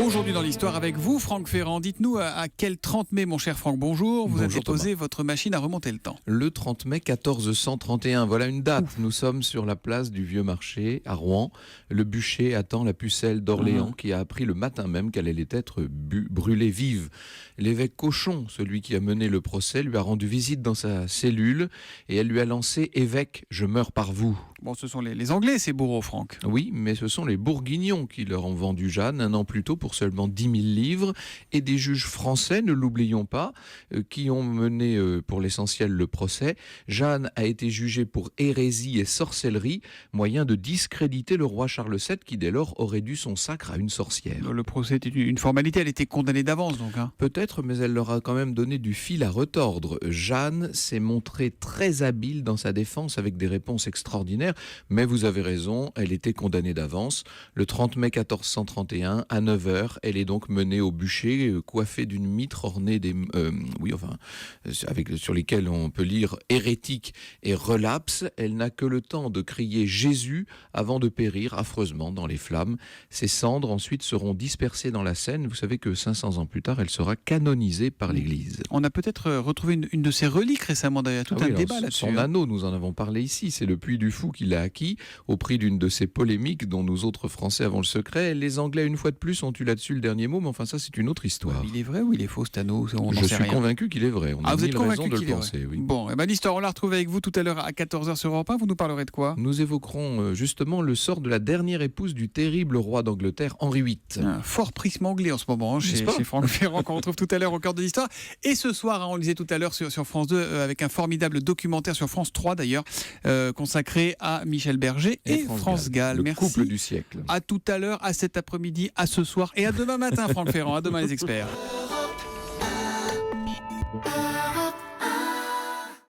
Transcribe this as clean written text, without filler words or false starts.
Aujourd'hui dans l'histoire avec vous, Franck Ferrand. Dites-nous à quel 30 mai, mon cher Franck, bonjour, vous avez posé votre machine à remonter le temps. Le 30 mai 1431, voilà une date. Nous sommes sur la place du Vieux Marché à Rouen. Le bûcher attend la pucelle d'Orléans qui a appris le matin même qu'elle allait être brûlée vive. L'évêque Cochon, celui qui a mené le procès, lui a rendu visite dans sa cellule et elle lui a lancé « Évêque, je meurs par vous ». Bon, ce sont les Anglais, ces bourreaux, Franck. Oui, mais ce sont les Bourguignons qui leur ont vendu Jeanne un an plus tôt pour seulement 10 000 livres et des juges français, ne l'oublions pas, qui ont mené pour l'essentiel le procès. Jeanne a été jugée pour hérésie et sorcellerie, moyen de discréditer le roi Charles VII qui dès lors aurait dû son sacre à une sorcière. Le procès était une formalité, elle était condamnée d'avance donc. Peut-être, mais elle leur a quand même donné du fil à retordre. Jeanne s'est montrée très habile dans sa défense avec des réponses extraordinaires. Mais vous avez raison, elle était condamnée d'avance. Le 30 mai 1431, à 9h, elle est donc menée au bûcher, coiffée d'une mitre ornée sur lesquelles on peut lire « hérétique » et « relapse ». Elle n'a que le temps de crier « Jésus » avant de périr affreusement dans les flammes. Ses cendres ensuite seront dispersées dans la Seine. Vous savez que 500 ans plus tard, elle sera canonisée par l'Église. On a peut-être retrouvé une de ses reliques récemment, d'ailleurs, tout un débat là-dessus. Son anneau, nous en avons parlé ici, c'est le Puy du Fou qu'il a acquis au prix d'une de ces polémiques dont nous autres Français avons le secret. Les Anglais, une fois de plus, ont eu là-dessus le dernier mot, mais enfin ça, c'est une autre histoire. Il est vrai ou il est faux, cet anneau? Je suis convaincu qu'il est vrai. On a vous êtes mille raisons convaincu de qu'il le est penser. vrai. Oui. Bon, l'histoire, on la retrouve avec vous tout à l'heure à 14h sur Europe 1. Vous nous parlerez de quoi? Nous évoquerons justement le sort de la dernière épouse du terrible roi d'Angleterre, Henri VIII. Un fort prisme anglais en ce moment chez Franck Ferrand, qu'on retrouve tout à l'heure au cœur de l'histoire. Et ce soir, on le disait tout à l'heure sur France 2, avec un formidable documentaire sur France 3 d'ailleurs, consacré à Michel Berger et France Gall. Le couple du siècle. À tout à l'heure, à cet après-midi, à ce soir et à demain matin, Franck Ferrand. À demain les experts.